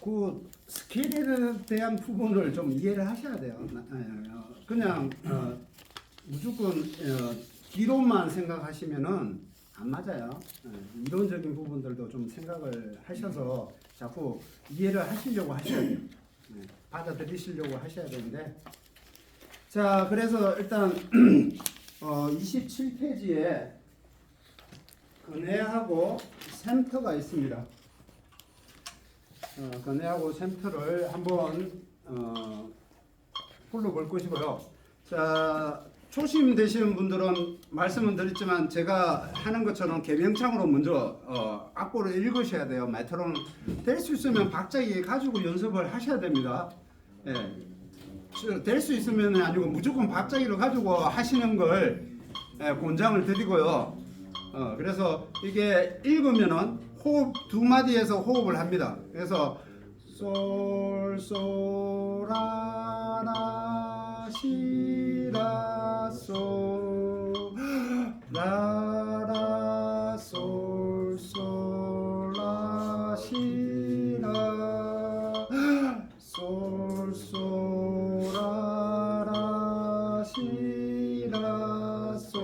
그 스케일에 대한 부분을 좀 이해를 하셔야 돼요. 그냥 무조건 기로만 생각하시면은 안 맞아요. 이론적인 부분들도 좀 생각을 하셔서 자꾸 이해를 하시려고 하셔야 돼요. 받아들이시려고 하셔야 되는데, 자, 그래서 일단 27페이지에 근해하고 샘터가 있습니다. 근해하고 샘터를 한번 불러볼 것이고요. 자, 초심 되시는 분들은 말씀은 드렸지만 제가 하는 것처럼 개명창으로 먼저 악보를 읽으셔야 돼요. 메트론 될 수 있으면 박자기 가지고 연습을 하셔야 됩니다. 예. 될 수 있으면 아니고 무조건 박자기를 가지고 하시는 걸 권장을 드리고요. 그래서 이게 읽으면은 호흡 두 마디에서 호흡을 합니다. 그래서 솔, 솔, 라, 라, 시, 라, 솔, 라, 라, 솔, 솔, 라, 시, 라, 솔, 솔, 라, 라, 시, 라, 솔,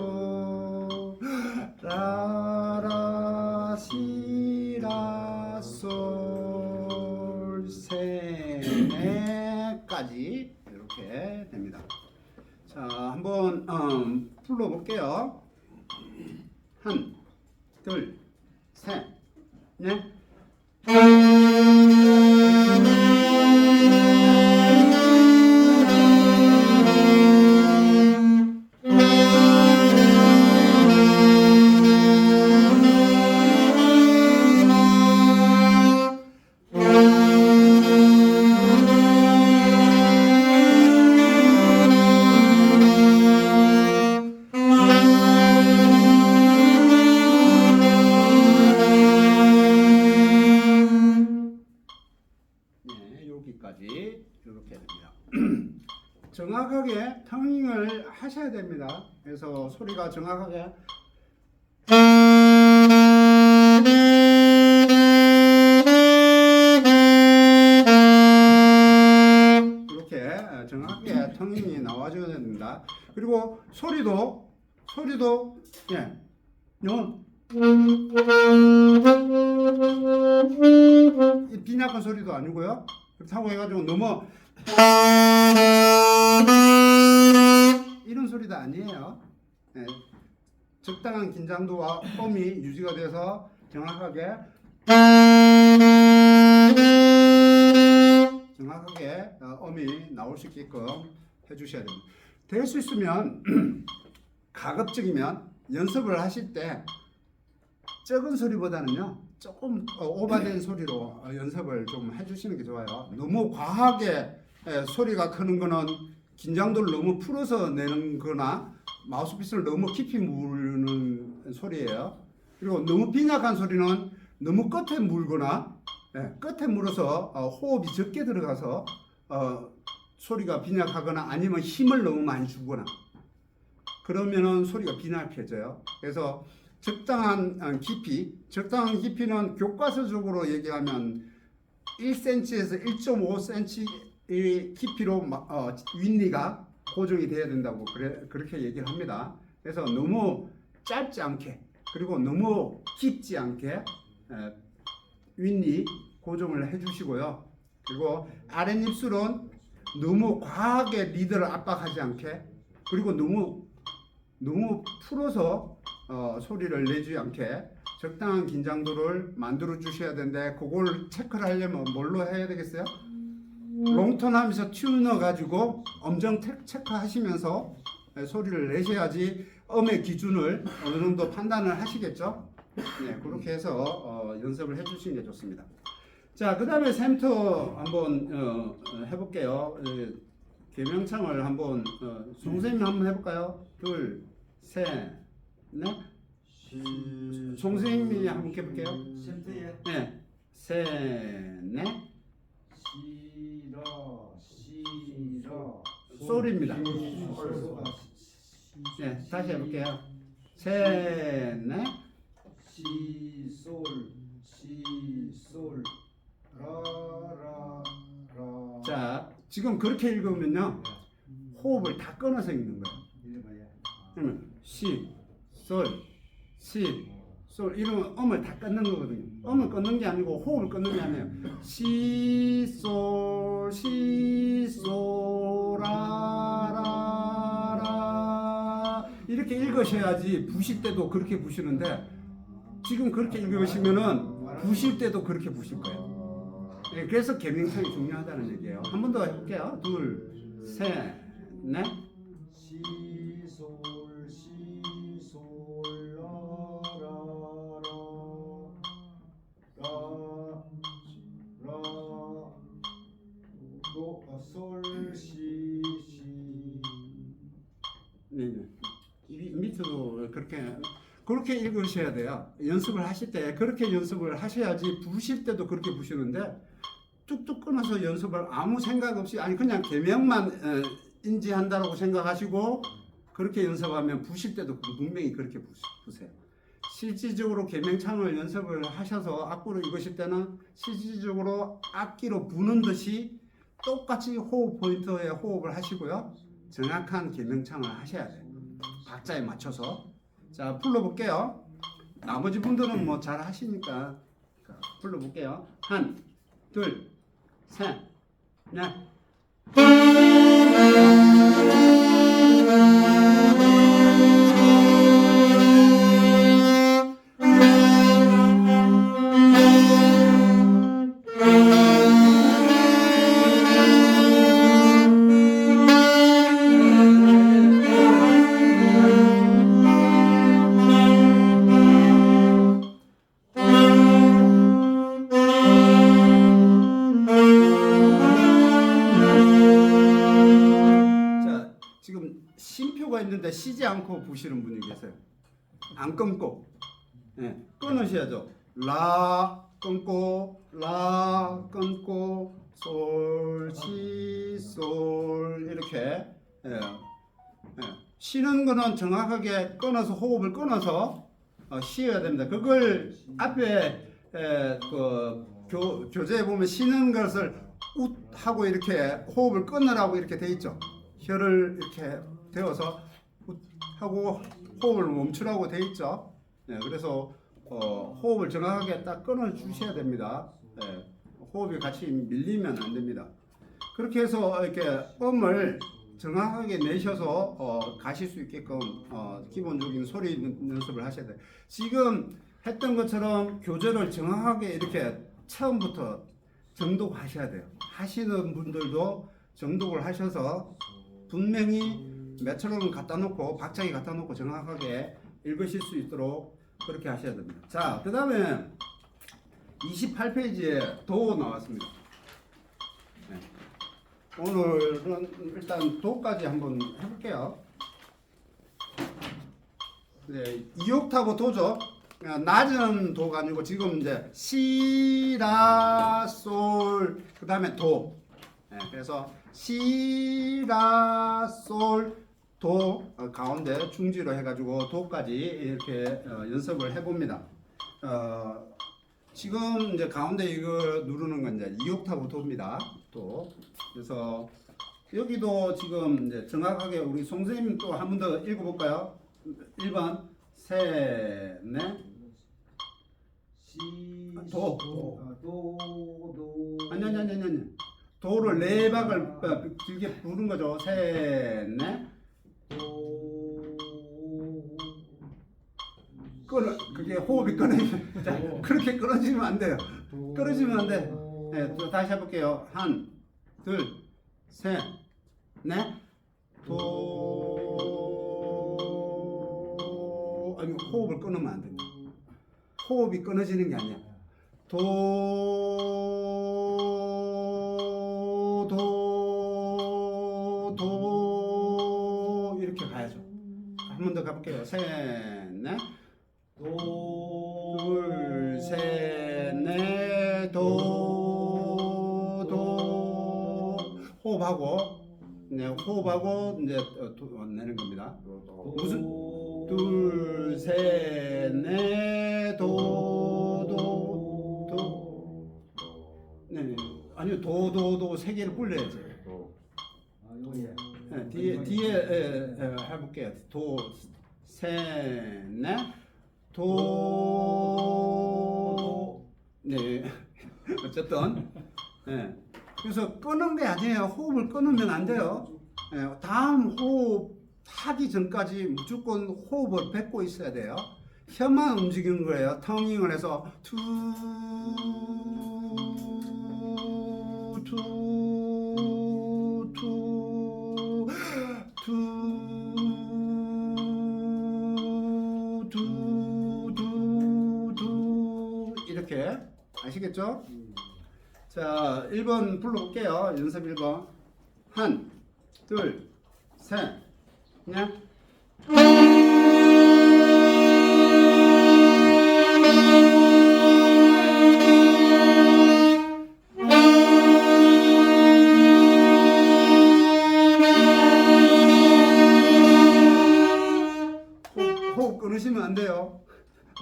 라, 라, 시, 라, 솔, 세, 네까지 이렇게 됩니다. 자, 한번 불러볼게요. 한, 둘, 셋, 넷. 여기까지 이렇게 됩니다. 정확하게 터닝을 하셔야 됩니다. 그래서 소리가 정확하게 이렇게 정확하게 터닝이 나와줘야 됩니다. 그리고 소리도 빈약한 소리도 아니고요. 그렇다고 해가지고 너무 이런 소리도 아니에요. 적당한 긴장도와 음이 유지가 돼서 정확하게 음이 나올 수 있게끔 해주셔야 됩니다. 될 수 있으면 가급적이면 연습을 하실 때 적은 소리보다는요 조금 오버된 소리로 연습을 좀 해주시는 게 좋아요. 너무 과하게 소리가 크는 거는 긴장도를 너무 풀어서 내는 거나 마우스피스를 너무 깊이 물는 소리예요. 그리고 너무 빈약한 소리는 너무 끝에 물거나 끝에 물어서 호흡이 적게 들어가서 소리가 빈약하거나 아니면 힘을 너무 많이 주거나 그러면은 소리가 빈약해져요. 그래서 적당한 깊이는 교과서적으로 얘기하면 1cm에서 1.5cm 깊이로 윗니가 고정이 돼야 된다고 그렇게 얘기를 합니다. 그래서 너무 짧지 않게 그리고 너무 깊지 않게 윗니 고정을 해주시고요. 그리고 아랫입술은 너무 과하게 리드를 압박하지 않게 그리고 너무 풀어서 소리를 내지 않게 적당한 긴장도를 만들어 주셔야 되는데 그걸 체크를 하려면 뭘로 해야 되겠어요? 롱톤 하면서 튜너 가지고 엄정 체크하시면서 소리를 내셔야지 음의 기준을 어느 정도 판단을 하시겠죠? 네, 그렇게 해서 연습을 해 주시는 게 좋습니다. 자, 그 다음에 샘터 한번 해볼게요. 개명창을 한번 송선생님 한번 해볼까요? 둘, 셋, 넷. 송선생님이 한번 해볼게요. 네, 셋, 넷. 솔입니다. 네, 다시 해볼게요. 셋, 넷. 시, 솔, 라, 자, 지금 그렇게 읽으면요. 호흡을 다 끊어서 읽는 거예요. 그러면 시, 솔, 시, 솔 이러면 음을 다 끊는 거거든요. 음을 끊는 게 아니고 호흡을 끊는 게 아니에요. 시, 솔, 라, 라 이렇게 읽으셔야지 부실 때도 그렇게 부시는데 지금 그렇게 읽으시면은 부실 때도 그렇게 부실 거예요. 네, 그래서 개명성이 중요하다는 얘기예요. 한 번 더 해볼게요. 둘, 셋, 넷. 시, 솔, 라, 솔, 시. 네, 밑으로 그렇게 읽으셔야 돼요. 연습을 하실 때 그렇게 연습을 하셔야지 부실 때도 그렇게 부시는데 뚝뚝 끊어서 연습을 아무 생각 없이 아니 그냥 개명만 인지한다라고 생각하시고 그렇게 연습하면 부실 때도 분명히 그렇게 부세요. 실질적으로 개명창을 연습을 하셔서 악보로 읽으실 때는 실질적으로 악기로 부는 듯이 똑같이 호흡 포인트에 호흡을 하시고요. 정확한 개명창을 하셔야 돼요. 박자에 맞춰서. 자, 불러볼게요. 나머지 분들은 뭐 잘 하시니까 불러볼게요. 한, 둘, 셋, 넷. 쉼표가 있는데 쉬지 않고 부시는 분이 계세요. 안 끊고. 네, 끊으셔야죠. 라 끊고 라 끊고 솔, 시, 솔 이렇게. 예. 쉬는 거는 정확하게 끊어서 호흡을 끊어서 쉬어야 됩니다. 그걸 앞에 교재에 보면 쉬는 것을 웃 하고 이렇게 호흡을 끊으라고 이렇게 돼 있죠. 혀를 이렇게 대어서 하고 호흡을 멈추라고 돼 있죠. 네, 그래서 호흡을 정확하게 딱 끊어 주셔야 됩니다. 네, 호흡이 같이 밀리면 안 됩니다. 그렇게 해서 이렇게 음을 정확하게 내셔서 가실 수 있게끔 기본적인 소리 연습을 하셔야 돼요. 지금 했던 것처럼 교재를 정확하게 이렇게 처음부터 정독하셔야 돼요. 하시는 분들도 정독을 하셔서 분명히 메트로놈 갖다 놓고 박자기 갖다 놓고 정확하게 읽으실 수 있도록 그렇게 하셔야 됩니다. 자, 그 다음에 28페이지에 도 나왔습니다. 네. 오늘은 일단 도까지 한번 해볼게요. 네, 2옥타브 도죠. 낮은 도가 아니고 지금 이제 시, 라, 솔, 그 다음에 도. 네, 그래서 시, 라, 솔, 도 가운데 중지로 해가지고 도까지 이렇게 연습을 해봅니다. 지금 이제 가운데 이거 누르는 건 이제 2옥타브 도입니다. 도. 그래서 여기도 지금 이제 정확하게 우리 송 선생님 또 한 번 더 읽어볼까요? 1번, 셋, 넷. 도. 아니. 도를 네 박을 길게 부른 거죠. 셋, 넷. 그게 호흡이 끊어지면 그렇게 끊어지면 안 돼요. 끊어지면 안 돼. 네, 또 다시 해볼게요. 한, 둘, 셋, 넷. 도. 아니 호흡을 끊으면 안 됩니다. 호흡이 끊어지는 게 아니야. 도 이렇게 가야죠. 한 번 더 가볼게요. 셋, 넷. 둘, 셋, 넷. 도. 호흡하고, 네, 호흡하고 이제 내는 겁니다. 무슨 둘, 셋, 넷. 도. 네. 아니요 도도도 세 개를 불러야지. 아 요예. 예, 뒤에 해볼게요. 도, 세, 넷, 도, 네. 어쨌든, 예. 그래서 끄는 게 아니에요. 호흡을 끊으면 안 돼요. 예, 다음 호흡 하기 전까지 무조건 호흡을 뱉고 있어야 돼요. 혀만 움직이는 거예요. 텅잉을 해서 투, 투, 투, 투, 투, 투, 투 이렇게 아시겠죠? 자, 1번 불러볼게요. 연습 1번. 한, 둘, 셋, 넷. 호흡 끊으시면 안 돼요.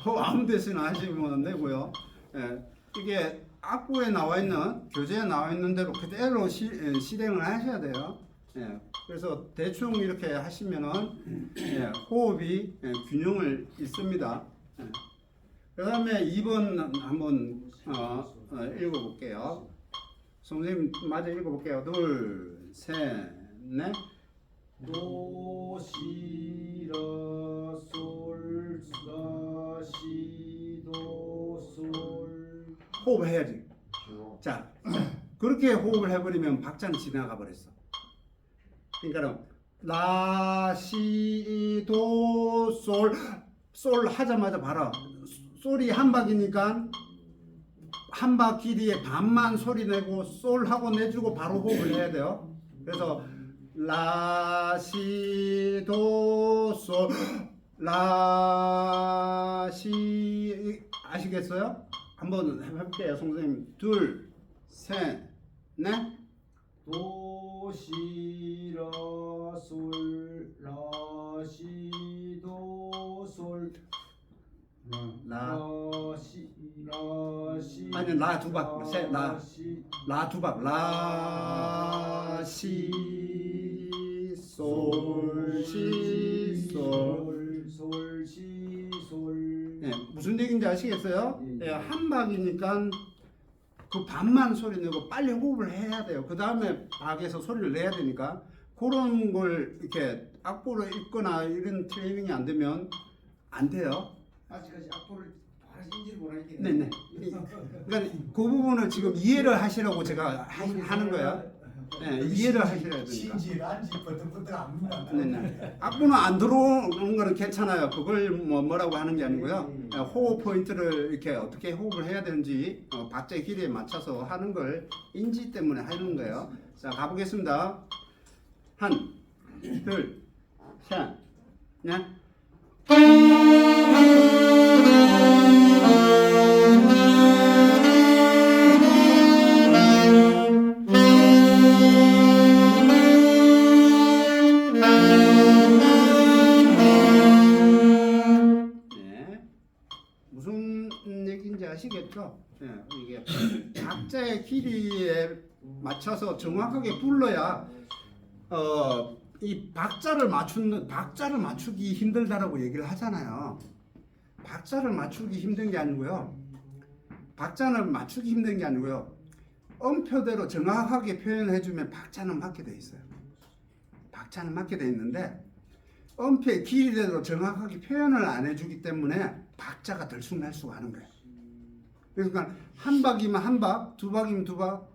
호흡 아무 데서나 하시면 안 되고요. 예, 이게 악보에 나와 있는 교재에 나와 있는 대로 그대로 실행을 하셔야 돼요. 예, 그래서 대충 이렇게 하시면은 예, 호흡이 균형을 잃습니다. 예. 그다음에 2번 한번 읽어볼게요. 선생님 마저 읽어볼게요. 둘, 셋, 넷. 도, 시, 라, 솔, 라, 시, 도, 솔. 호흡을 해야지. 자, 그렇게 호흡을 해버리면 박자는 지나가 버렸어. 그러니까 라, 시, 도, 솔, 솔 하자마자 봐라. 솔이 한 박이니까 한 박 길이에 반만 소리 내고 솔 하고 내주고 바로 호흡을 해야 돼요. 그래서 라, 시, 도, 솔, 라, 시 아시겠어요? 한번 해볼게요, 선생님. 둘, 셋, 넷. 도, 시, 라, 솔, 라, 시, 도, 솔. 라. 라, 시, 라, 시. 아니, 라 두 박, 셋, 라. 시. 라 두 박. 라, 시, 솔, 시, 솔. 솔, 시, 솔. 예, 무슨 얘기인지 아시겠어요? 예, 한 박이니까 그 반만 소리 내고 빨리 호흡을 해야 돼요. 그 다음에 박에서 소리를 내야 되니까 그런 걸 이렇게 악보를 읽거나 이런 트레이닝이 안 되면 안 돼요. 아직까지 악보를 하신지를 모르겠네. 네네. 그러니까 그 부분을 지금 이해를 하시라고 제가 하는 거예요. 네, 이해를 하셔야 되니까. 신지란지 버떡버떡 안 문다. 네네. 악보는 안 들어오는 거는 괜찮아요. 그걸 뭐라고 하는 게 아니고요. 호흡 포인트를 이렇게 어떻게 호흡을 해야 되는지 박자의 길이에 맞춰서 하는 걸 인지 때문에 하는 거예요. 자, 가보겠습니다. 한, 둘, 셋, 넷. 무슨 얘기인지 아시겠죠? 예, 이게 박자의 길이에 맞춰서 정확하게 불러야 이 박자를 맞추기 힘들다라고 얘기를 하잖아요. 박자를 맞추기 힘든 게 아니고요. 박자를 맞추기 힘든 게 아니고요. 음표대로 정확하게 표현해주면 박자는 맞게 돼 있어요. 박자는 맞게 돼 있는데 음표의 길이대로 정확하게 표현을 안 해주기 때문에 박자가 들쑥날쑥 하는 거예요. 그러니까 한 박이면 한 박, 두 박이면 두 박,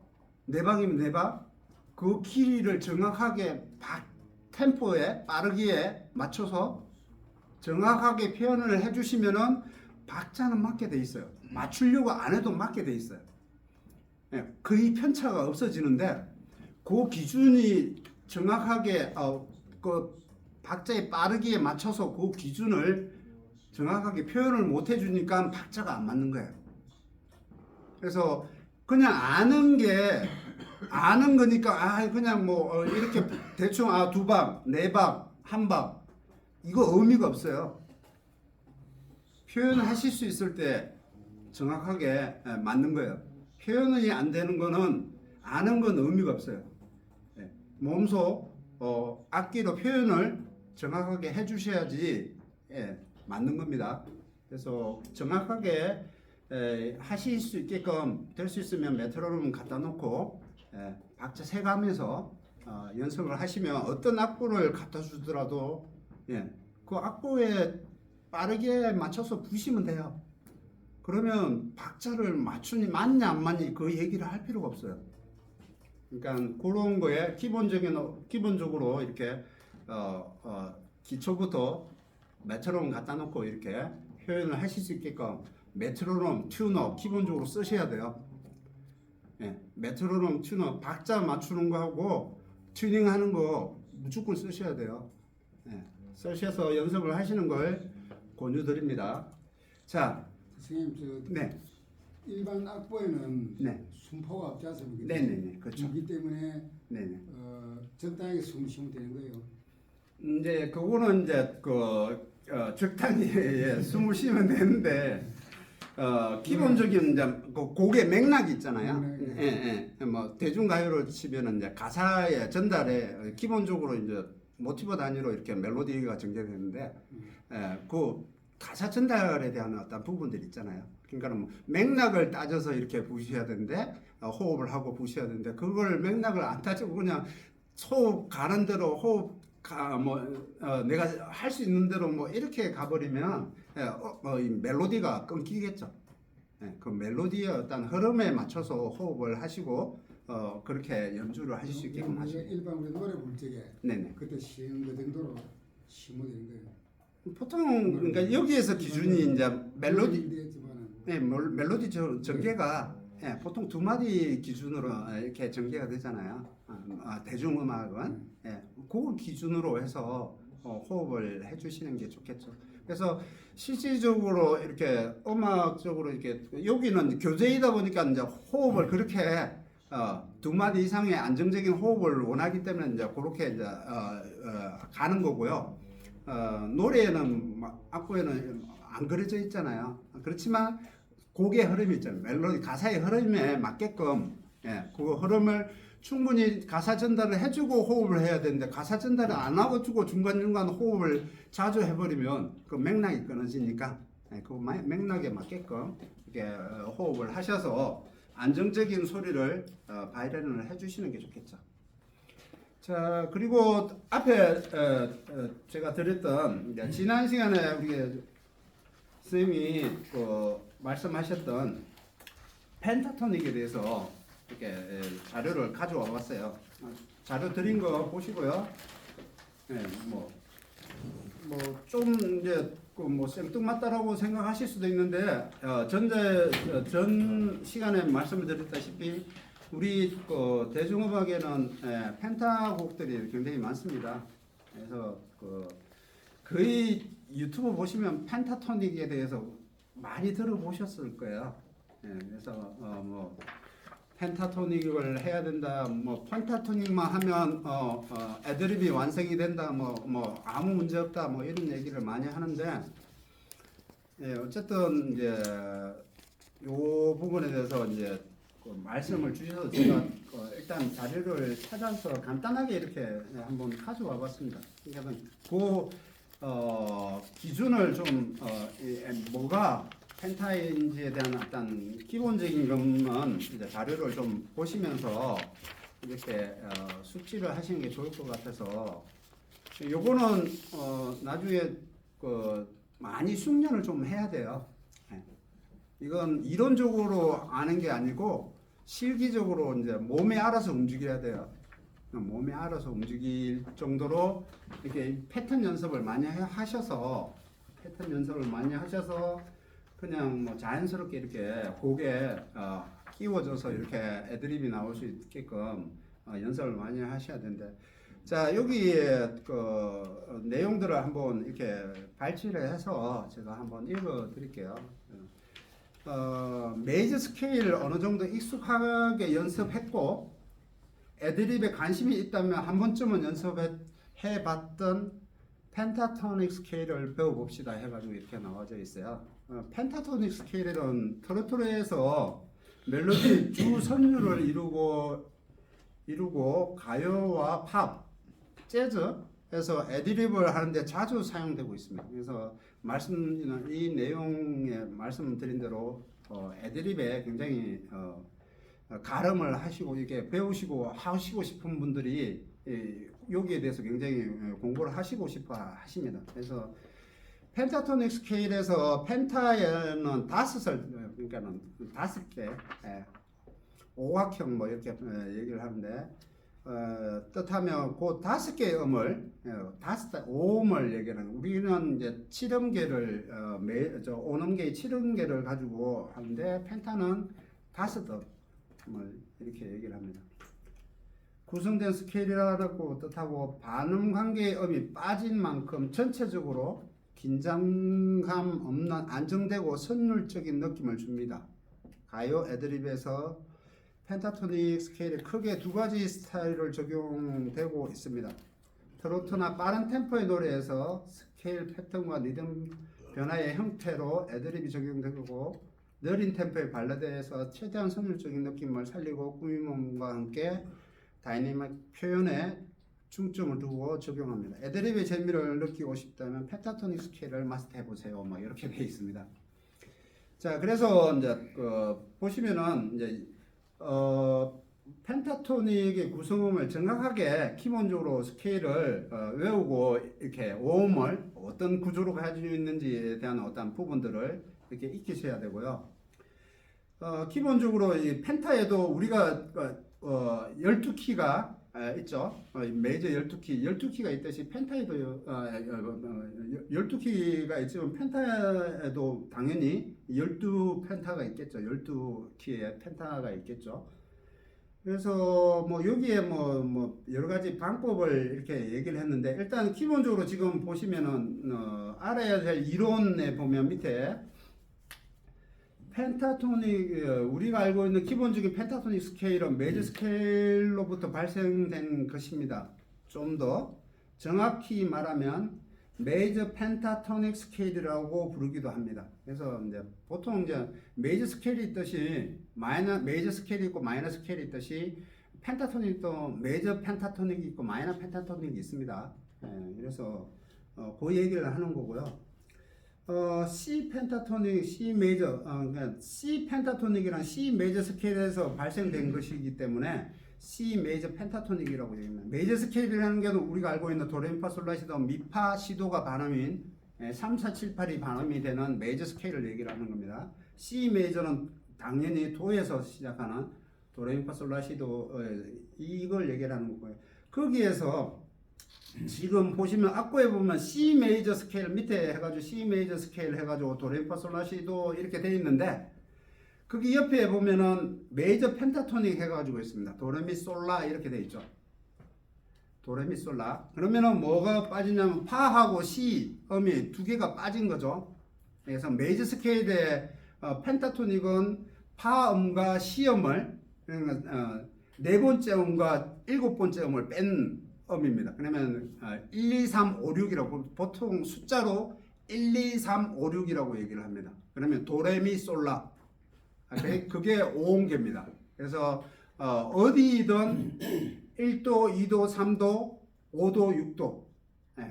네 박이면 네 박, 그 길이를 정확하게 템포에 빠르기에 맞춰서 정확하게 표현을 해주시면은 박자는 맞게 돼 있어요. 맞추려고 안 해도 맞게 돼 있어요. 거의 편차가 없어지는데 그 기준이 정확하게 그 박자의 빠르기에 맞춰서 그 기준을 정확하게 표현을 못 해주니까 박자가 안 맞는 거예요. 그래서 그냥 아는 거니까 그냥 뭐 이렇게 대충 두 박, 네 박, 한 박 이거 의미가 없어요. 표현하실 수 있을 때 정확하게 맞는 거예요. 표현이 안 되는 거는 아는 건 의미가 없어요. 예. 몸소 악기로 표현을 정확하게 해주셔야지 맞는 겁니다. 그래서 정확하게 하실 수 있게끔 될 수 있으면 메트로놈 갖다 놓고 박자 세가면서 연습을 하시면 어떤 악보를 갖다 주더라도 그 악보에 빠르게 맞춰서 부시면 돼요. 그러면 박자를 맞추니 맞냐 안 맞냐 그 얘기를 할 필요가 없어요. 그러니까 그런 거에 기본적으로 이렇게 기초부터 메트로놈 갖다 놓고 이렇게 표현을 하실 수 있게끔 메트로놈, 튜너 기본적으로 쓰셔야 돼요. 메트로놈, 튜너 박자 맞추는 거하고 튜닝하는 거 무조건 쓰셔야 돼요. 쓰셔서 연습을 하시는 걸 권유드립니다. 자, 선생님 네, 일반 악보에는 네, 숨포가 없지 않습니까? 네네네, 그렇죠. 그렇기 때문에 네네. 적당하게 숨 쉬면 되는 거예요. 이제 그거는 이제 적당히 숨을 쉬면 되는데 기본적인 이제 그 곡의 맥락이 있잖아요. 뭐 대중가요를 치면은 이제 가사의 전달에 기본적으로 이제 모티브 단위로 이렇게 멜로디가 전개되는데 그 가사 전달에 대한 어떤 부분들이 있잖아요. 그러니까 뭐 맥락을 따져서 이렇게 부셔야 되는데 호흡을 하고 부셔야 되는데 그걸 맥락을 안 따지고 그냥 호흡 가는 대로 내가 할 수 있는 대로 뭐 이렇게 가버리면 이 멜로디가 끊기겠죠. 그 멜로디의 어떤 흐름에 맞춰서 호흡을 하시고 그렇게 연주를 하실 수 있게끔 하시고. 일반 우리 노래 부를 적에 네네. 그때 쉬는 거 정도로 쉬면 되는 거예요. 보통 그러니까 여기에서 기준이 이제 멜로디, 되지만은 멜로디 전개가 보통 두 마디 기준으로 이렇게 전개가 되잖아요. 대중음악은 그걸 기준으로 해서 호흡을 해주시는 게 좋겠죠. 그래서 실질적으로 이렇게 음악적으로 이렇게 여기는 교재이다 보니까 이제 호흡을 그렇게 두 마디 이상의 안정적인 호흡을 원하기 때문에 이제 그렇게 이제 가는 거고요. 노래에는 악보에는 안 그려져 있잖아요. 그렇지만 곡의 흐름이 있잖아요. 멜로디 가사의 흐름에 맞게끔 그 흐름을 충분히 가사 전달을 해주고 호흡을 해야 되는데 가사 전달을 안 하고 주고 중간중간 호흡을 자주 해버리면 그 맥락이 끊어지니까 그 맥락에 맞게끔 이렇게 호흡을 하셔서 안정적인 소리를 바이러닝을 해주시는 게 좋겠죠. 자, 그리고 앞에 제가 드렸던 지난 시간에 우리 선생님이 말씀하셨던 펜타토닉에 대해서 이렇게 자료를 가져와 봤어요. 자료 드린 거 보시고요. 좀 이제 뭐 생뚱맞다라고 생각하실 수도 있는데 전 시간에 말씀을 드렸다시피 우리 대중음악에는 펜타곡들이 굉장히 많습니다. 그래서 거의 유튜브 보시면 펜타토닉에 대해서 많이 들어보셨을 거예요. 그래서 뭐 펜타토닉을 해야 된다, 뭐 펜타토닉만 하면 애드립이 완성이 된다, 뭐 아무 문제 없다, 뭐 이런 얘기를 많이 하는데 어쨌든 이제 요 부분에 대해서 이제 말씀을 주셔서 제가 일단 자료를 찾아서 간단하게 이렇게 한번 가져와 봤습니다. 그러니까 기준을 좀 뭐가 펜타인지에 대한 어떤 기본적인 것만 이제 자료를 좀 보시면서 이렇게 숙지를 하시는 게 좋을 것 같아서 요거는 나중에 많이 숙련을 좀 해야 돼요. 이건 이론적으로 아는 게 아니고 실기적으로 이제 몸에 알아서 움직여야 돼요. 몸에 알아서 움직일 정도로 이렇게 패턴 연습을 많이 하셔서 그냥 뭐 자연스럽게 이렇게 곡에 끼워져서 이렇게 애드립이 나올 수 있게끔 연습을 많이 하셔야 되는데, 자 여기에 내용들을 한번 이렇게 발췌를 해서 제가 한번 읽어 드릴게요. 메이저 스케일 어느 정도 익숙하게 연습했고 애드립에 관심이 있다면 한 번쯤은 연습해 봤던 펜타토닉 스케일을 배워봅시다 해가지고 이렇게 나와져 있어요. 펜타토닉 스케일은 트로트로에서 멜로디 주 선율을 이루고 이루고 가요와 팝, 재즈에서 애드립을 하는데 자주 사용되고 있습니다. 그래서 이 내용에 말씀드린 대로 애드립에 굉장히 가름을 하시고 이렇게 배우시고 하시고 싶은 분들이 여기에 대해서 굉장히 공부를 하시고 싶어 하십니다. 그래서 펜타토닉 스케일에서 펜타에는 그러니까는 5개 오각형 뭐 이렇게 얘기를 하는데 뜻하면 그 5개의 음을 5음을 얘기하는 우리는 이제 7음계를 오음계의 7음계를 가지고 하는데 펜타는 5음을 이렇게 얘기를 합니다. 구성된 스케일이라고 뜻하고 반음 관계의 음이 빠진 만큼 전체적으로 긴장감 없는 안정되고 선율적인 느낌을 줍니다. 가요 애드립에서 펜타토닉 스케일에 크게 2가지 스타일을 적용되고 있습니다. 트로트나 빠른 템포의 노래에서 스케일 패턴과 리듬 변화의 형태로 애드립이 적용되고 느린 템포의 발라드에서 최대한 선율적인 느낌을 살리고 꾸밈음과 함께 다이내믹 표현에 중점을 두고 적용합니다. 애드립의 재미를 느끼고 싶다면 펜타토닉 스케일을 마스터해 보세요. 뭐 이렇게 되어 있습니다. 자, 그래서 이제 보시면은 이제 펜타토닉의 구성음을 정확하게 기본적으로 스케일을 외우고 이렇게 오음을 어떤 구조로 가지고 있는지에 대한 어떤 부분들을 이렇게 익히셔야 되고요. 기본적으로 이 펜타에도 우리가 12키가 있죠. 메이저 12키가 있듯이 펜타에도 12키가 있지만 펜타에도 당연히 12펜타가 있겠죠. 12키의 펜타가 있겠죠. 그래서 뭐 여기에 뭐 여러 가지 방법을 이렇게 얘기를 했는데 일단 기본적으로 지금 보시면은 알아야 될 이론에 보면 밑에 펜타토닉 우리가 알고 있는 기본적인 펜타토닉 스케일은 메이저 스케일로부터 발생된 것입니다. 좀 더 정확히 말하면 메이저 펜타토닉 스케일이라고 부르기도 합니다. 그래서 이제 보통 이제 메이저 스케일이 있듯이 메이저 스케일이 있고 마이너 스케일이 있듯이 펜타토닉도 메이저 펜타토닉이 있고 마이너 펜타토닉이 있습니다. 그래서 그 얘기를 하는 거고요. C 펜타토닉, C 메이저, 그러니까 C 펜타토닉이란 C 메이저 스케일에서 발생된 것이기 때문에 C 메이저 펜타토닉이라고 얘기합니다. 메이저 스케일이라는 게 우리가 알고 있는 도레미파솔라시도 미파 시도가 반음인 3, 4, 7, 8이 반음이 되는 메이저 스케일을 얘기를 하는 겁니다. C 메이저는 당연히 도에서 시작하는 도레미파솔라시도 이걸 얘기를 하는 거고요. 거기에서 지금 보시면 악보에 보면 C 메이저 스케일 밑에 해가지고 C 메이저 스케일 해가지고 도레미파솔라시도 이렇게 돼 있는데 거기 옆에 보면은 메이저 펜타토닉 해가지고 있습니다. 도레미솔라 이렇게 돼 있죠. 도레미솔라. 그러면은 뭐가 빠지냐면 파하고 C 음이 2개가 빠진 거죠. 그래서 메이저 스케일의 펜타토닉은 파 음과 C 음을 그러니까 4번째 음과 7번째 음을 뺀 음입니다. 그러면 1, 2, 3, 5, 6이라고 보통 숫자로 1, 2, 3, 5, 6이라고 얘기를 합니다. 그러면 도레미솔라 그게 5음계입니다. 그래서 어디든 1도, 2도, 3도, 5도, 6도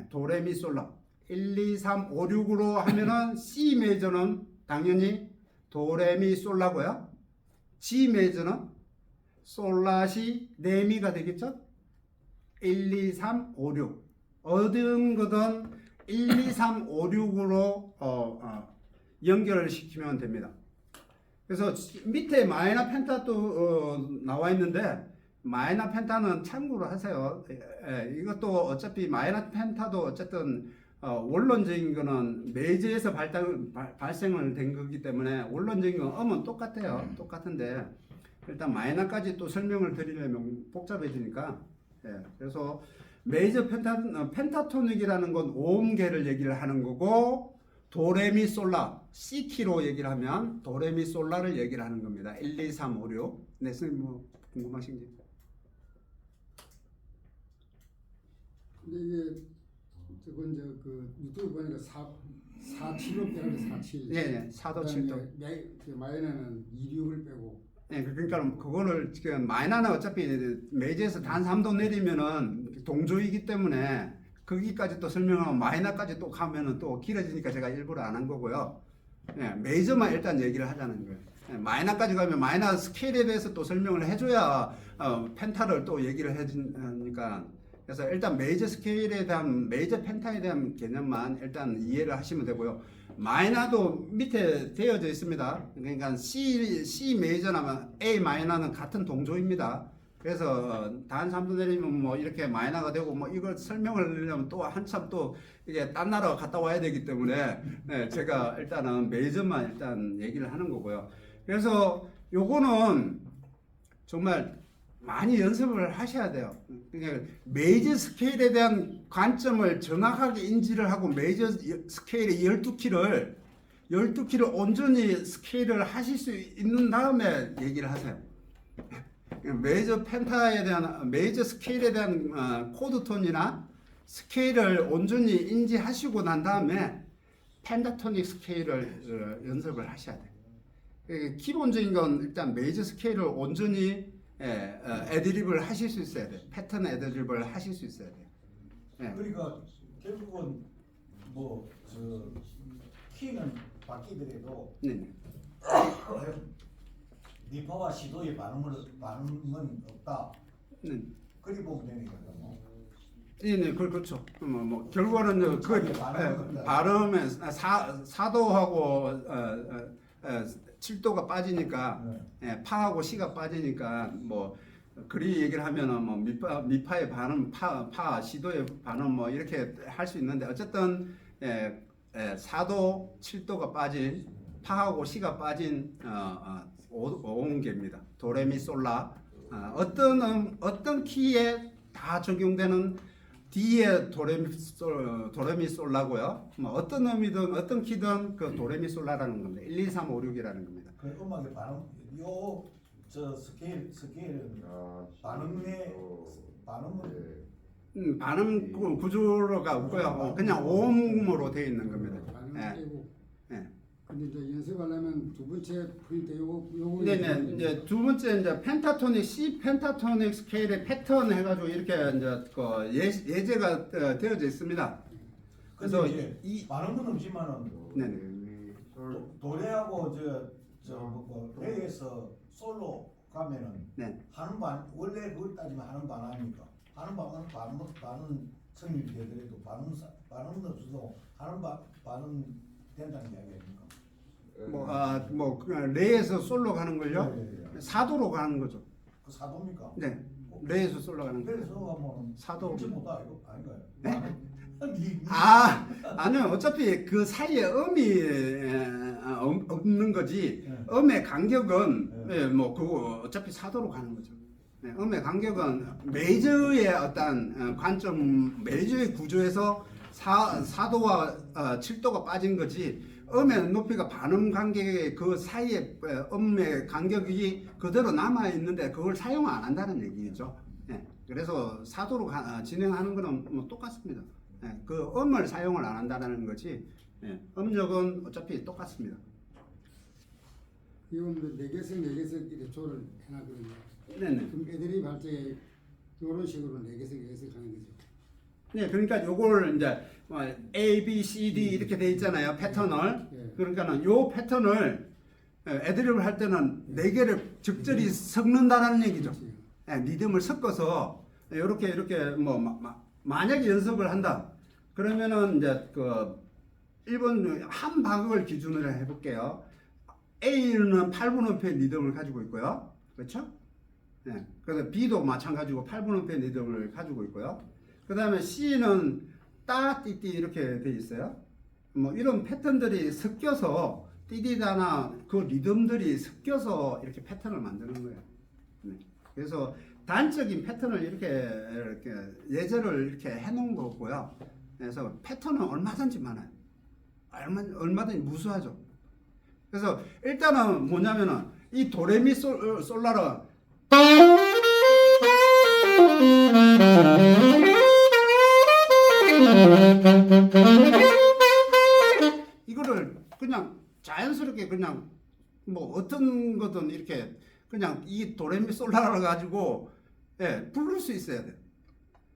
도레미솔라 1, 2, 3, 5, 6으로 하면은 C 메이저는 당연히 도레미솔라고요. G 메이저는 솔라시 레미가 되겠죠. 1, 2, 3, 5, 6 어떤 거든 1, 2, 3, 5, 6으로 연결을 시키면 됩니다. 그래서 밑에 마이너 펜타도 나와 있는데 마이너 펜타는 참고로 하세요. 이것도 어차피 마이너 펜타도 어쨌든 원론적인 거는 메이저에서 발생을 된 거기 때문에 원론적인 건 음은 똑같아요. 똑같은데 일단 마이너까지 또 설명을 드리려면 복잡해지니까 그래서 메이저 펜타토닉이라는 건 5음계를 얘기를 하는 거고 도레미솔라 C키로 얘기를 하면 도레미솔라를 얘기를 하는 겁니다. 1, 2, 3, 5, 6 네, 선생님 뭐 궁금하신지? 근데 이게 저건 그 유튜브 보니까 4, 7로 빼는데 4, 7. 네, 4도 7도. 마이너는 2, 6을 빼고 네, 그러니까 그거를 지금 마이너는 어차피 메이저에서 단 3도 내리면은 동조이기 때문에 거기까지 또 설명하고 마이너까지 또 가면은 또 길어지니까 제가 일부러 안 한 거고요. 예, 메이저만 일단 얘기를 하자는 거예요. 예, 마이너까지 가면 마이너 스케일에 대해서 또 설명을 해줘야 펜타를 또 얘기를 해주니까 그래서 일단 메이저 스케일에 대한 메이저 펜타에 대한 개념만 일단 이해를 하시면 되고요. 마이너도 밑에 되어져 있습니다. 그러니까 C 메이저나 A 마이너는 같은 동조입니다. 그래서 단 3도 내리면 뭐 이렇게 마이너가 되고 뭐 이걸 설명을 하려면 또 한참 또 이게 딴 나라 갔다 와야 되기 때문에 네, 제가 일단은 메이저만 일단 얘기를 하는 거고요. 그래서 요거는 정말 많이 연습을 하셔야 돼요. 그러니까 메이저 스케일에 대한 관점을 정확하게 인지를 하고 메이저 스케일의 12키를 온전히 스케일을 하실 수 있는 다음에 얘기를 하세요. 메이저 펜타에 대한 메이저 스케일에 대한 코드 톤이나 스케일을 온전히 인지하시고 난 다음에 펜타토닉 스케일을 연습을 하셔야 돼요. 기본적인 건 일단 메이저 스케일을 온전히 애드립을 하실 수 있어야 돼요. 패턴 애드립을 하실 수 있어야 돼요. 예. 그러니까 결국은 뭐 저 키는 바뀌더라도 네. 리파와 시도의 반응은 없다. 네. 그리 보면 되니까 뭐. 네, 그렇죠. 뭐 결과는 그 반응은 발음에 사도하고 7도가 빠지니까 네. 파하고 시가 빠지니까 뭐 그리 얘기를 하면은 뭐 미파의 반음, 파 시도의 반음 뭐 이렇게 할 수 있는데 어쨌든 4도, 7도가 빠진 파하고 시가 빠진 오음계입니다. 도레미솔라 어떤 키에 다 적용되는 D의 도레미솔라고요. 뭐 어떤 음이든 어떤 키든 그 도레미솔라라는 겁니다. 1, 2, 3, 5, 6이라는 겁니다. 그 음악의 반응 요저 스케일은 반응은 반음 구조가 없고요. 그냥 오음으로 되어 있는 겁니다. 반응은 깨고. 예. 근데 이제 연습하려면 두 번째 포인트 요거 네네. 이제 두 번째 이제 펜타토닉 C 펜타토닉 스케일의 패턴 해가지고 이렇게 이제 그 예제가 되어져 있습니다. 그래서 이제 이 반응은 없지만은 네네. 도레하고 뭐 레에서 솔로 가면은 네. 하는 반 원래 그걸 따지면 하는 반 아닙니까? 하는 반은 성립이 되더라도 반은 없어도 하는 반은 된다는 이야기 아닙니까? 그 레에서 솔로 가는 걸요? 네. 사도로 가는 거죠. 그 사도입니까? 네. 레에서 솔로 가는 거. 그래서 뭐 사도. 인지 못하 이거 아닌가요? 네? 니 아니요. 어차피 그 사이에 음이 없는 거지. 네. 음의 간격은 네. 뭐 그거 어차피 사도로 가는 거죠. 네, 음의 간격은 메이저의 어떤 관점, 메이저의 구조에서 사도와 7도가 빠진 거지. 음의 높이가 반음 간격의 그 사이에 음의 간격이 그대로 남아 있는데 그걸 사용 안 한다는 얘기죠. 네, 그래서 사도로 진행하는 거는 뭐 똑같습니다. 네, 그 음을 사용을 안 한다는 거지. 네, 음력은 어차피 똑같습니다. 이건 4개씩 이렇게 조를 해놨거든요. 네네. 그럼 애들이 발전에 이런 식으로 4개씩 하는 거죠. 네, 그러니까 요걸 이제 A, B, C, D 이렇게 돼 있잖아요. 패턴을. 네. 그러니까는 요 패턴을 애드립을 할 때는 4개를 적절히 섞는다라는 얘기죠. 그렇지. 리듬을 섞어서 이렇게 뭐 만약에 연습을 한다. 그러면은 이제 그 1번 한 방을 기준으로 해볼게요. A는 8분음표의 리듬을 가지고 있고요. 그렇죠? 네. 그래서 B도 마찬가지고 8분음표의 리듬을 가지고 있고요. 그 다음에 C는 따, 띠띠 이렇게 돼 있어요. 뭐 이런 패턴들이 섞여서 띠디다나 그 리듬들이 섞여서 이렇게 패턴을 만드는 거예요. 네. 그래서 단적인 패턴을 이렇게 예제를 이렇게 해놓은 거고요. 그래서 패턴은 얼마든지 많아요. 얼마든지 무수하죠. 그래서 일단은 뭐냐면은 이 도레미 솔라를 이거를 그냥 자연스럽게 그냥 뭐 어떤 거든 이렇게 그냥 이 도레미솔라를 가지고 예, 부를 수 있어야 돼.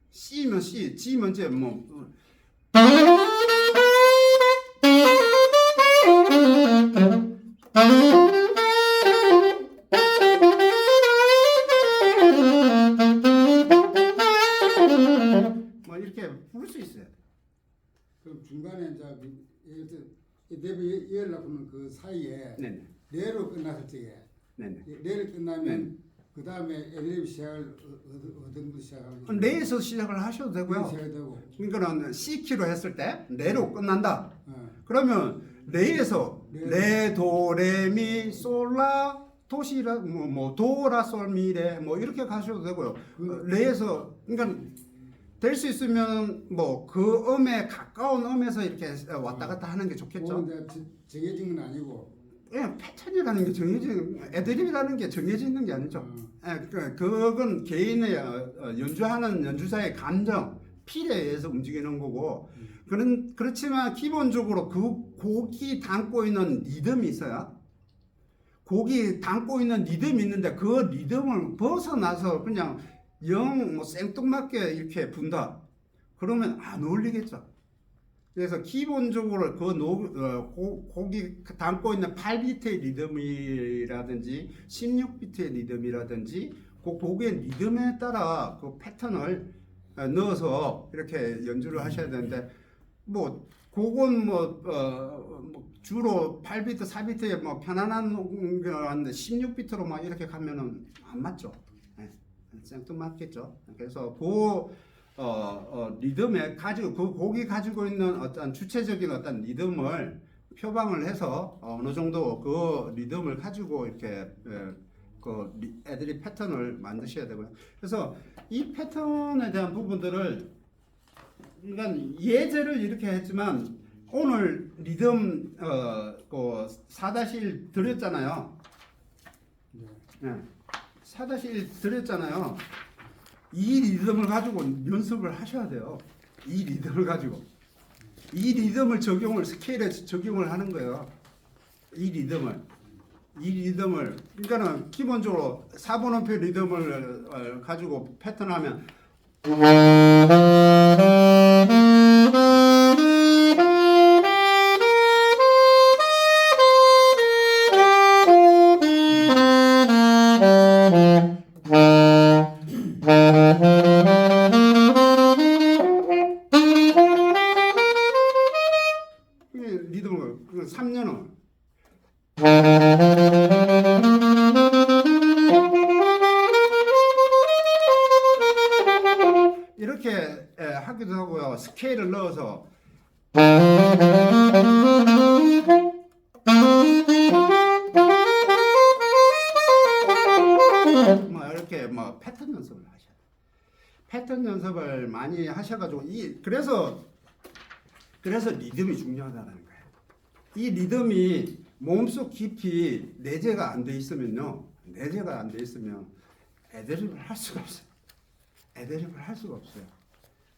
C면 C, G면 G 뭐 뭐 이렇게 부를 수 있어야 돼. 그럼 중간에 이제 예를 들어 내비 이으려고 하면 그 사이에 네네. 레로 끝났을 적에 네네. 레를 끝나면 그 다음에 애드립 시작을 어떤 거 시작하는 거예요? 레에서 시작을 하셔도 되고요. 시작이 되고. 그러니까는 C키로 했을 때 레로 끝난다. 어. 그러면 레에서 레, 도, 레, 미, 솔, 라, 도시라, 뭐 도라, 솔, 미, 레, 뭐 이렇게 가셔도 되고요. 레에서 그러니까 될 수 있으면 뭐 그 음에 가까운 음에서 이렇게 왔다 갔다 하는 게 좋겠죠. 그건 이제 정해진 건 아니고. 그냥 패턴이라는 게 정해진 애드립이라는 게 정해져 있는 게 아니죠. 그건 개인의 연주하는 연주자의 감정, 필에 의해서 움직이는 거고. 그렇지만 기본적으로 그 곡이 담고 있는 리듬이 있어요. 곡이 담고 있는 리듬이 있는데 그 리듬을 벗어나서 그냥 영 뭐 생뚱맞게 이렇게 분다. 그러면 안 어울리겠죠. 그래서 기본적으로 그 곡이 담고 있는 8비트의 리듬이라든지 16비트의 리듬이라든지 그 곡의 리듬에 따라 그 패턴을 넣어서 이렇게 연주를 하셔야 되는데 뭐 곡은 뭐 주로 8비트, 4비트에 뭐 편안한 16비트로 막 이렇게 가면은 안 맞죠. 생뚱맞겠죠. 그래서 리듬에 가지고 그 곡이 가지고 있는 어떤 주체적인 어떤 리듬을 표방을 해서 어느 정도 그 리듬을 가지고 이렇게 애드립 패턴을 만드셔야 되고요. 그래서 이 패턴에 대한 부분들을 그러니까 예제를 이렇게 했지만 오늘 리듬 그 4-1 드렸잖아요. 네. 4-1 드렸잖아요. 이 리듬을 가지고 연습을 하셔야 돼요. 이 리듬을 가지고. 이 리듬을 스케일에 적용을 하는 거예요. 이 리듬을. 그러니까는 기본적으로 4분음표 리듬을 가지고 패턴하면 리듬을 3년은 이렇게 하기도 하고요. 스케일을 넣어서 뭐 이렇게 뭐 패턴 연습을 하셔야 돼요. 패턴 연습을 많이 하셔가지고 그래서 리듬이 중요하다는 거예요. 이 리듬이 몸속 깊이 내재가 안 돼 있으면요. 내재가 안 돼 있으면 애드립을 할 수가 없어요. 애드립을 할 수가 없어요.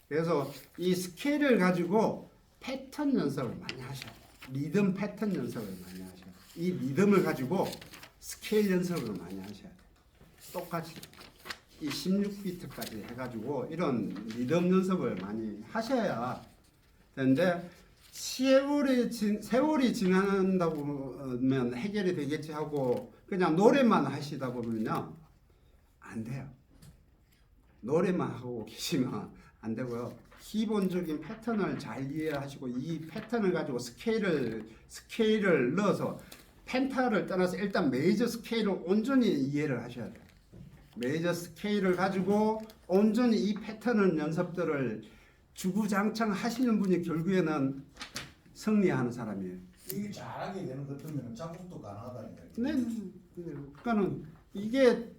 그래서 이 스케일을 가지고 패턴 연습을 많이 하셔야 돼요. 리듬 패턴 연습을 많이 하셔야 돼요. 이 리듬을 가지고 스케일 연습을 많이 하셔야 돼요. 똑같이 이 16비트까지 해가지고 이런 리듬 연습을 많이 하셔야 되는데 세월이 지난다고 하면 해결이 되겠지 하고 그냥 노래만 하시다 보면요 안 돼요. 노래만 하고 계시면 안 되고요. 기본적인 패턴을 잘 이해하시고 이 패턴을 가지고 스케일을 넣어서 펜타를 떠나서 일단 메이저 스케일을 온전히 이해를 하셔야 돼요. 메이저 스케일을 가지고 온전히 이 패턴을 연습들을 주구장창 하시는 분이 결국에는 승리하는 사람이에요. 이게 잘하게 되는 것 같으면 작곡도 가능하다는 거예요. 네. 그러니까는 이게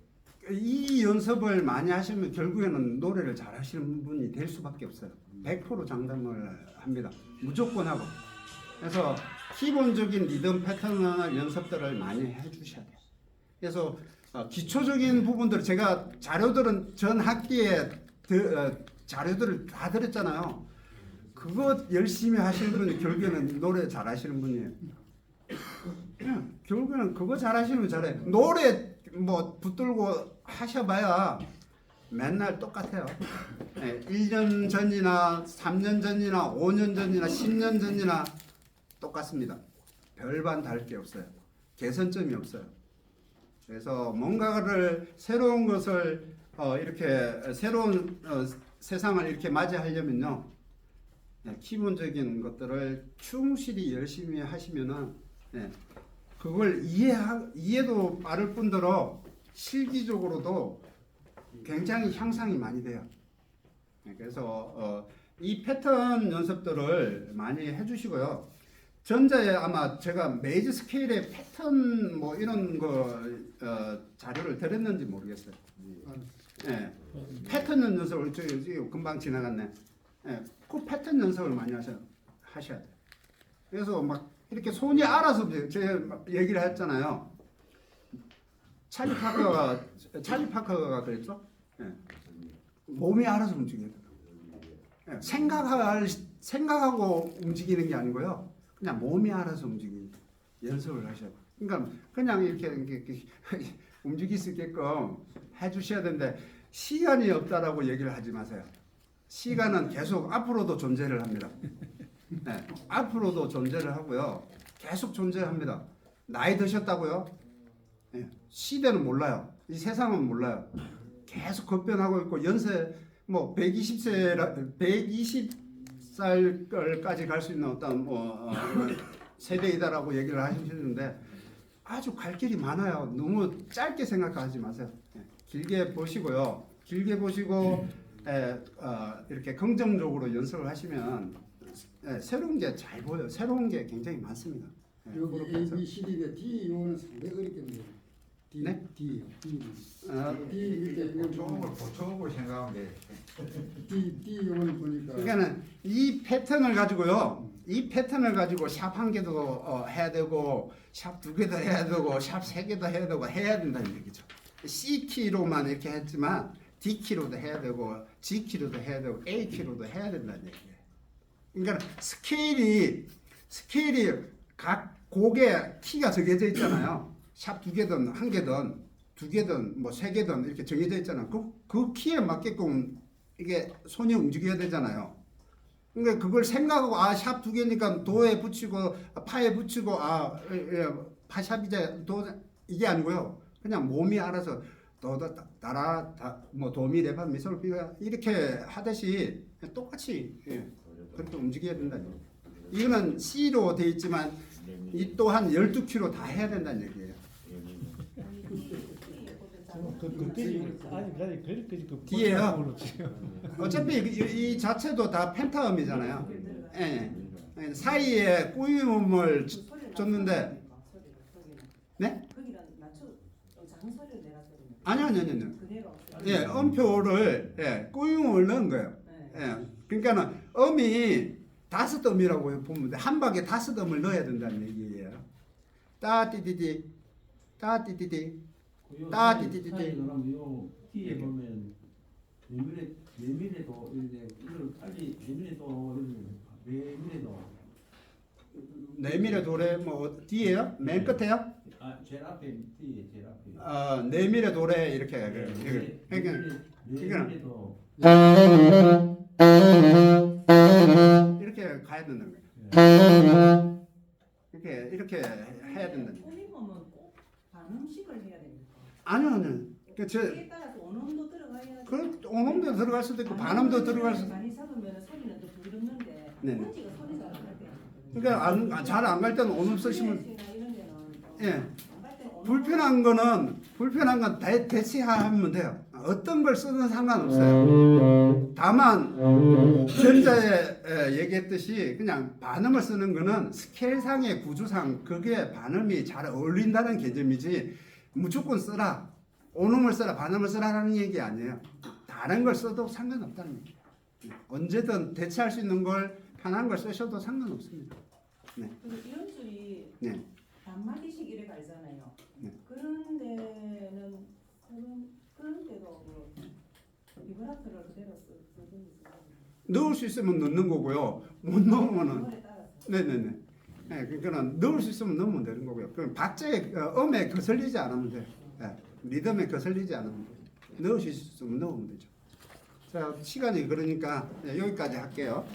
이 연습을 많이 하시면 결국에는 노래를 잘하시는 분이 될 수밖에 없어요. 100% 장담을 합니다. 무조건 하고. 그래서 기본적인 리듬 패턴 연습들을 많이 해주셔야 돼요. 그래서 기초적인 부분들 제가 자료들은 전 학기에 자료들을 다 드렸잖아요. 그거 열심히 하시는 분이 결국에는 노래 잘하시는 분이에요. 결국에는 그거 잘하시면 잘해. 노래 뭐 붙들고 하셔봐야 맨날 똑같아요. 1년 전이나 3년 전이나 5년 전이나 10년 전이나 똑같습니다. 별반 다를 게 없어요. 개선점이 없어요. 그래서 뭔가를 새로운 것을 이렇게 새로운 세상을 이렇게 맞이하려면요, 기본적인 것들을 충실히 열심히 하시면은 그걸 이해도 빠를 뿐더러 실기적으로도 굉장히 향상이 많이 돼요. 그래서 이 패턴 연습들을 많이 해주시고요. 전자에 아마 제가 메이저 스케일의 패턴 뭐 이런 거 자료를 드렸는지 모르겠어요. 패턴 연습을 저기 금방 지나갔네. 그 패턴 연습을 많이 하셔야 돼요. 그래서 막 이렇게 손이 알아서 제가 얘기를 했잖아요. 찰리 파커가 그랬죠. 몸이 알아서 움직여요. 생각하고 움직이는 게 아니고요. 그냥 몸이 알아서 움직이는 연습을 하셔야 돼요. 그러니까 그냥 이렇게 움직일 수 있게끔 해주셔야 되는데 시간이 없다라고 얘기를 하지 마세요. 시간은 계속 앞으로도 존재를 합니다. 앞으로도 존재를 하고요. 계속 존재합니다. 나이 드셨다고요? 시대는 몰라요. 이 세상은 몰라요. 계속 급변하고 있고 연세 뭐 120살까지 갈 수 있는 어떤 세대이다라고 얘기를 하시는데 아주 갈 길이 많아요. 너무 짧게 생각하지 마세요. 길게 보시고요. 길게 보시고 이렇게 긍정적으로 연습을 하시면 새로운 게 잘 보여요. 새로운 게 굉장히 많습니다. 여기 A, B, C, D인데 D 요는 상당히 어렵겠네요. D, 네? D요. D 밑에 이거 좋은 걸 고쳐보고 생각하면 돼. D 요는 보니까 그러니까는 이 패턴을 가지고요. 이 패턴을 가지고 샵 한 개도 해야 되고 샵 두 개도 해야 되고 샵 세 개도 해야 되고 해야 된다는 얘기죠. C 키로만 이렇게 했지만 D 키로도 해야 되고 G 키로도 해야 되고 A 키로도 해야 된다는 얘기예요. 그러니까 스케일이 각 곡에 키가 정해져 있잖아요. 샵 두 개든 한 개든 두 개든 뭐 세 개든 이렇게 정해져 있잖아요. 그 키에 맞게끔 이게 손이 움직여야 되잖아요. 그러니까 그걸 생각하고 샵 두 개니까 도에 붙이고 파에 붙이고 파샵이제 도 이게 아니고요. 그냥 몸이 알아서 따라 뭐 도미 레파 미솔 비가 이렇게 하듯이 똑같이 그렇게 움직여야 된다는 얘기예요. 이거는 C로 돼 있지만 이 또한 12키로 다 해야 된다는 얘기예요. D예요. 어차피 이 자체도 다 펜타음이잖아요. 사이에 꾸임음을 줬는데 네? 아니요. 음표를 꾸임음을 넣은 거예요. 그러니까는 음이 5음이라고 보면 돼. 한 박에 5음을 넣어야 된다는 얘기예요. 따띠띠띠 따띠띠띠 따띠띠띠 그러면 뒤에 보면 내밀에도 이걸 빨리 내밀의 도래 뭐 뒤에요? 맨 끝에요? 제일 앞에 뒤에 제일 앞에 내밀의 도래 이렇게 그러니까 이렇게 가야 된다는 거예요. 이렇게 해야 된다는 거예요. 꾸미면 꼭 반음식을 해야 됩니까? 아니요. 그에 따라서 온음도 들어가야 그 온음도 들어갈 수도 있고 반음도 들어갈 수도 있고. 많이 잡으면 소리는 또 부드럽는데 네. 문지가 소리 잘 안 날 때. 그러니까 잘 안 갈 때는 온음 쓰시면 이런 데는 예. 불편한 건 대체하면 돼요. 어떤 걸 쓰든 상관없어요. 다만 전자에 얘기했듯이 그냥 반음을 쓰는 거는 스케일상의 구조상 그게 반음이 잘 어울린다는 개념이지 무조건 쓰라, 온음을 쓰라, 반음을 쓰라라는 얘기 아니에요. 다른 걸 써도 상관없다는 얘기예요. 언제든 대체할 수 있는 걸 편한 걸 쓰셔도 상관없습니다. 근데 이런 줄이 네. 반마디씩 이래 가잖아요. 네. 그런 데는 그런 데도 비브라토를 그대로 쓰든지 넣을 수 있으면 넣는 거고요. 못 넣으면은 그거에 따라서. 네네네. 그러니까 넣을 수 있으면 넣으면 되는 거고요. 그럼 박자에 음에 거슬리지 않으면 돼요. 리듬에 거슬리지 않으면 돼요. 넣으실 수 있으면 넣으면 되죠. 자, 시간이 그러니까 여기까지 할게요.